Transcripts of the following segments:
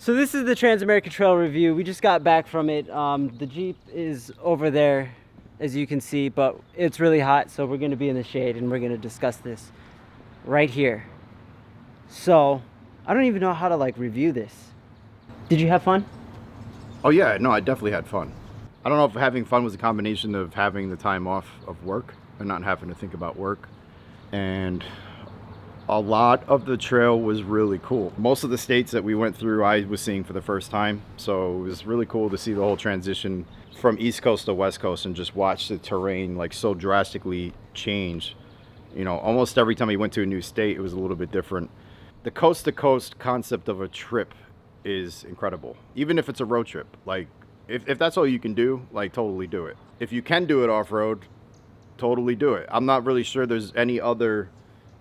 So this is the Trans-America Trail review. We just got back from it. The Jeep is over there, as you can see, but it's really hot, so we're gonna be in the shade and we're gonna discuss this right here. So, I don't even know how to like review this. Did you have fun? Oh yeah, no, I definitely had fun. I don't know if having fun was a combination of having the time off of work and not having to think about work. And a lot of the trail was really cool. Most of the states that we went through, I was seeing for the first time. So it was really cool to see the whole transition from East Coast to West Coast and just watch the terrain like so drastically change. You know, almost every time we went to a new state, it was a little bit different. The coast to coast concept of a trip is incredible. Even if it's a road trip, like if that's all you can do, like totally do it. If you can do it off-road, totally do it. I'm not really sure there's any other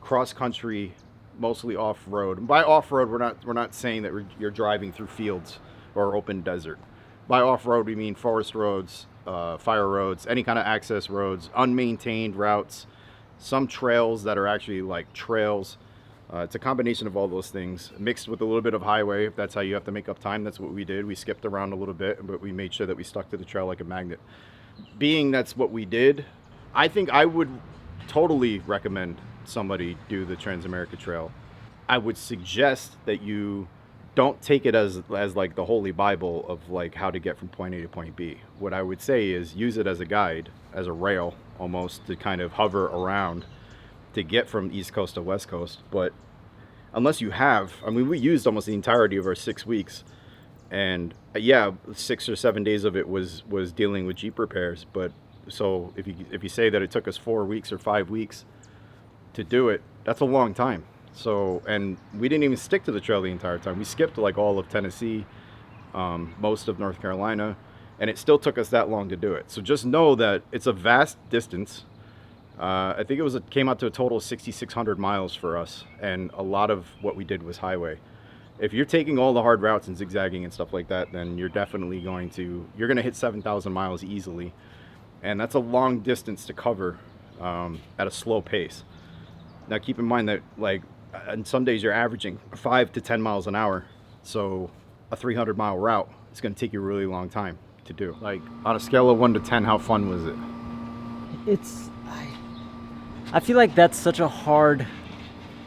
cross-country, mostly off-road. By off-road, we're not saying that you're driving through fields or open desert. By off-road, we mean forest roads, fire roads, any kind of access roads, unmaintained routes, some trails that are actually like trails. It's a combination of all those things mixed with a little bit of highway. If that's how you have to make up time, that's what we did. We skipped around a little bit, but we made sure that we stuck to the trail like a magnet. Being that's what we did, I think I would totally recommend somebody do the Trans-America Trail. I would suggest that you don't take it as like the holy Bible of like how to get from point A to point B. What I would say is use it as a guide, as a rail almost, to kind of hover around to get from East Coast to West Coast. But unless you have, I mean, we used almost the entirety of our 6 weeks, and yeah, 6 or 7 days of it was dealing with Jeep repairs. But so if you say that it took us 4 weeks or 5 weeks to do it, that's a long time. So, and we didn't even stick to the trail the entire time. We skipped like all of Tennessee, most of North Carolina, and it still took us that long to do it. So just know that it's a vast distance. I think it came out to a total of 6,600 miles for us, and a lot of what we did was highway. If you're taking all the hard routes and zigzagging and stuff like that, then you're definitely going to hit 7,000 miles easily, and that's a long distance to cover at a slow pace. Now keep in mind that like on some days you're averaging 5 to 10 miles an hour, so a 300-mile route is going to take you a really long time to do. Like on a scale of 1 to 10, how fun was it? I feel like that's such a hard,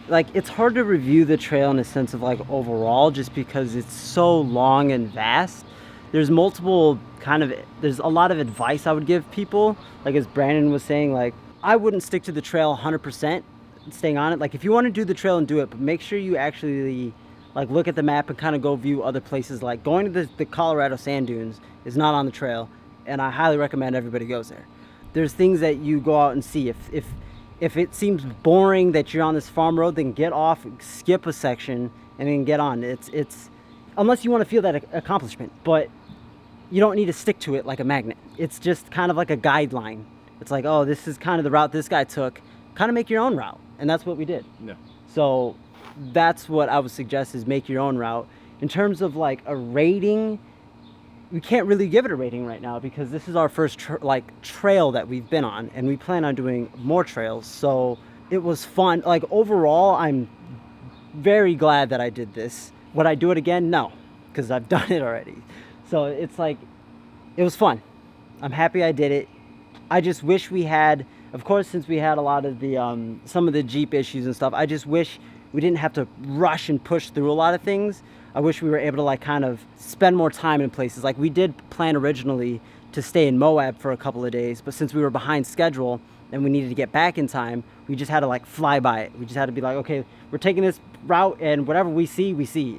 like it's hard to review the trail in a sense of like overall, just because it's so long and vast. There's a lot of advice I would give people, like as Brandon was saying, like I wouldn't stick to the trail 100% staying on it. Like if you want to do the trail and do it, but make sure you actually like look at the map and kind of go view other places. Like going to the Colorado sand dunes is not on the trail, and I highly recommend everybody goes there. There's things that you go out and see. If it seems boring that you're on this farm road, then get off, skip a section, and then get on. It's unless you want to feel that accomplishment, but you don't need to stick to it like a magnet. It's just kind of like a guideline. It's like, oh, this is kind of the route this guy took. Kind of make your own route, and that's what we did. Yeah. So that's what I would suggest, is make your own route. In terms of like a rating, we can't really give it a rating right now because this is our first trail that we've been on, and we plan on doing more trails. So it was fun. Like overall, I'm very glad that I did this. Would I do it again? No, because I've done it already. So it's like, it was fun. I'm happy I did it. I just wish we had, of course, since we had a lot of the some of the Jeep issues and stuff, I just wish we didn't have to rush and push through a lot of things. I wish we were able to like kind of spend more time in places. Like we did plan originally to stay in Moab for a couple of days, but since we were behind schedule and we needed to get back in time, we just had to like fly by it. We just had to be like, okay, we're taking this route, and whatever we see,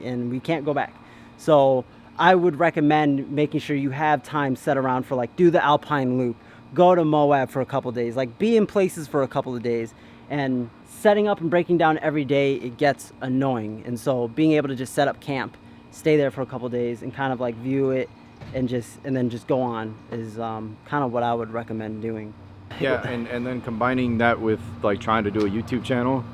and we can't go back. So I would recommend making sure you have time set around for like do the Alpine Loop, go to Moab for a couple of days, like be in places for a couple of days. And setting up and breaking down every day, it gets annoying. And so being able to just set up camp, stay there for a couple of days, and kind of like view it and then just go on is kind of what I would recommend doing. Yeah, and then combining that with like trying to do a YouTube channel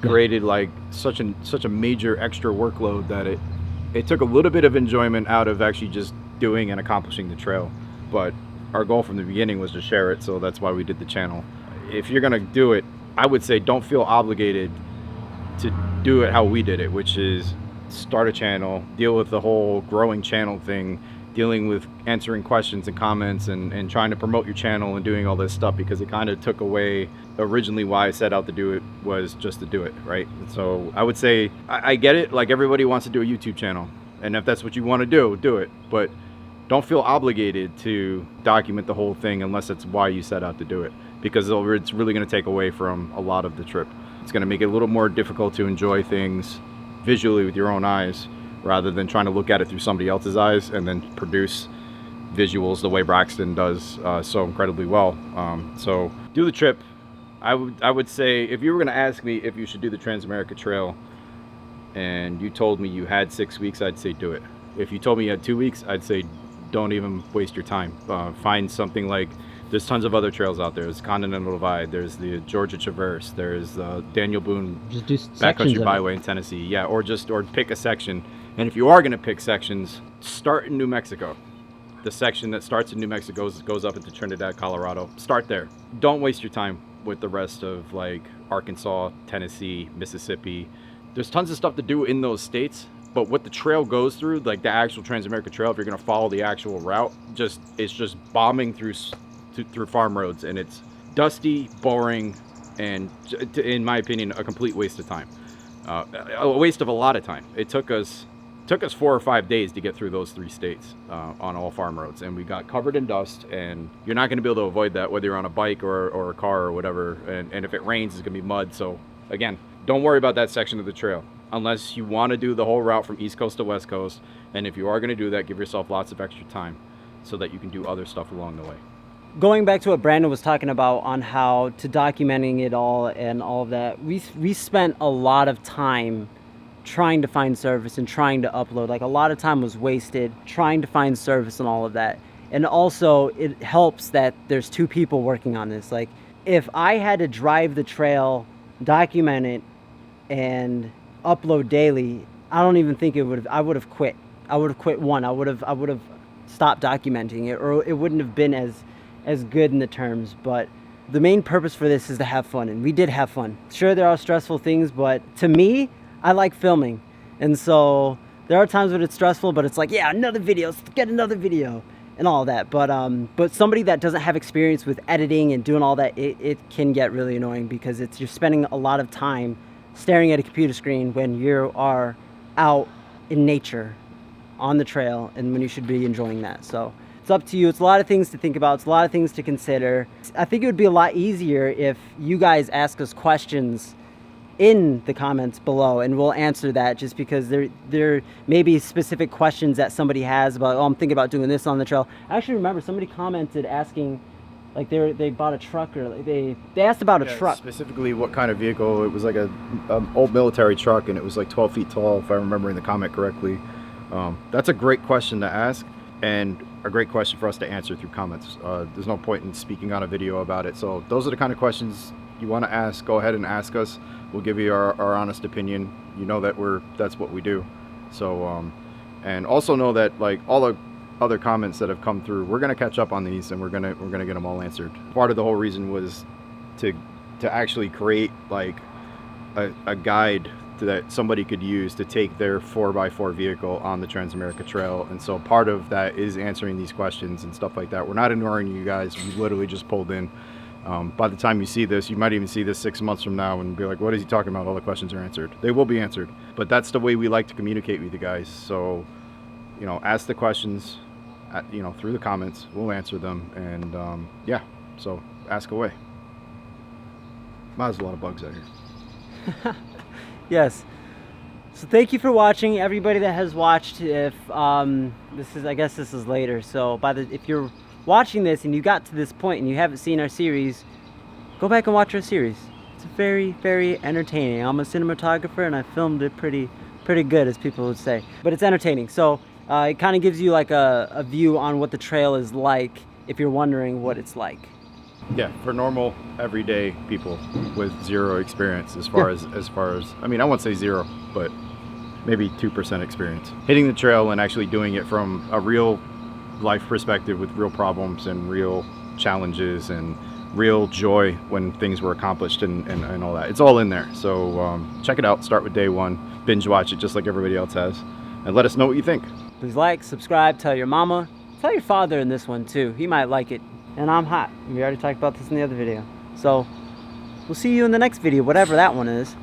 created like such a major extra workload that it took a little bit of enjoyment out of actually just doing and accomplishing the trail. But our goal from the beginning was to share it, so that's why we did the channel. If you're gonna do it, I would say don't feel obligated to do it how we did it, which is start a channel, deal with the whole growing channel thing, dealing with answering questions and comments and trying to promote your channel and doing all this stuff, because it kind of took away originally why I set out to do it, was just to do it, right? So I would say I get it, like everybody wants to do a YouTube channel, and if that's what you want to do it, but don't feel obligated to document the whole thing unless it's why you set out to do it, because it's really going to take away from a lot of the trip. It's going to make it a little more difficult to enjoy things visually with your own eyes, rather than trying to look at it through somebody else's eyes and then produce visuals the way Braxton does so incredibly well. So do the trip. I would say, if you were going to ask me if you should do the Transamerica Trail and you told me you had 6 weeks, I'd say do it. If you told me you had 2 weeks, I'd say don't even waste your time. Find something like, there's tons of other trails out there. There's Continental Divide, there's the Georgia Traverse, there's the Daniel Boone Backcountry Byway in Tennessee. Yeah, or pick a section. And if you are going to pick sections, start in New Mexico. The section that starts in New Mexico goes up into Trinidad, Colorado. Start there. Don't waste your time with the rest of like Arkansas, Tennessee, Mississippi. There's tons of stuff to do in those states, but what the trail goes through, like the actual Transamerica Trail, if you're going to follow the actual route, it's just bombing through farm roads, and it's dusty, boring, and in my opinion, a complete waste of time. A waste of a lot of time. It took us 4 or 5 days to get through those 3 states on all farm roads, and we got covered in dust, and you're not going to be able to avoid that whether you're on a bike or a car or whatever, and if it rains, it's going to be mud. So again, don't worry about that section of the trail unless you want to do the whole route from East Coast to West Coast, and if you are going to do that, give yourself lots of extra time so that you can do other stuff along the way. Going back to what Brandon was talking about on how to documenting it all and all of that, we spent a lot of time trying to find service and trying to upload. Like, a lot of time was wasted trying to find service and all of that. And also it helps that there's 2 people working on this. Like, if I had to drive the trail, document it, and upload daily, I don't even think I would have quit. I would have quit one. I would have stopped documenting it, or it wouldn't have been as good in the terms. But the main purpose for this is to have fun, and we did have fun. Sure, there are stressful things, but to me, I like filming, and so there are times when it's stressful, but it's like, yeah, another video, let's get another video and all that. But somebody that doesn't have experience with editing and doing all that, it can get really annoying, because you're spending a lot of time staring at a computer screen when you are out in nature on the trail, and when you should be enjoying that. So it's up to you. It's a lot of things to think about. It's a lot of things to consider. I think it would be a lot easier if you guys ask us questions in the comments below, and we'll answer that, just because there may be specific questions that somebody has about, oh, I'm thinking about doing this on the trail. I actually remember somebody commented asking, like, they bought a truck, or like they asked about a truck. Specifically what kind of vehicle. It was like a old military truck, and it was like 12 feet tall, if I remember in the comment correctly. That's a great question to ask, and a great question for us to answer through comments. There's no point in speaking on a video about it. So those are the kind of questions you want to ask. Go ahead and ask us. We'll give you our honest opinion. You know that that's what we do. So and also know that, like, all the other comments that have come through, we're going to catch up on these, and we're going to get them all answered. Part of the whole reason was to actually create like a guide that somebody could use to take their 4x4 vehicle on the Transamerica Trail. And so part of that is answering these questions and stuff like that. We're not ignoring you guys. We literally just pulled in. By the time you see this, you might even see this 6 months from now and be like, what is he talking about? All the questions are answered. They will be answered. But that's the way we like to communicate with you guys. So, ask the questions, through the comments. We'll answer them. And yeah, so ask away. Wow, there's a lot of bugs out here. Yes. So thank you for watching, everybody that has watched. If I guess this is later. So if you're watching this and you got to this point and you haven't seen our series, go back and watch our series. It's very, very entertaining. I'm a cinematographer, and I filmed it pretty good, as people would say. But it's entertaining. So it kind of gives you like a view on what the trail is like, if you're wondering what it's like. Yeah, for normal, everyday people with zero experience, as far as I mean, I won't say zero, but maybe 2% experience. Hitting the trail and actually doing it from a real life perspective, with real problems and real challenges and real joy when things were accomplished and all that. It's all in there. So check it out. Start with day 1. binge watch it just like everybody else has. And let us know what you think. Please like, subscribe, tell your mama, tell your father in this one too. He might like it. And I'm hot. We already talked about this in the other video. So we'll see you in the next video, whatever that one is.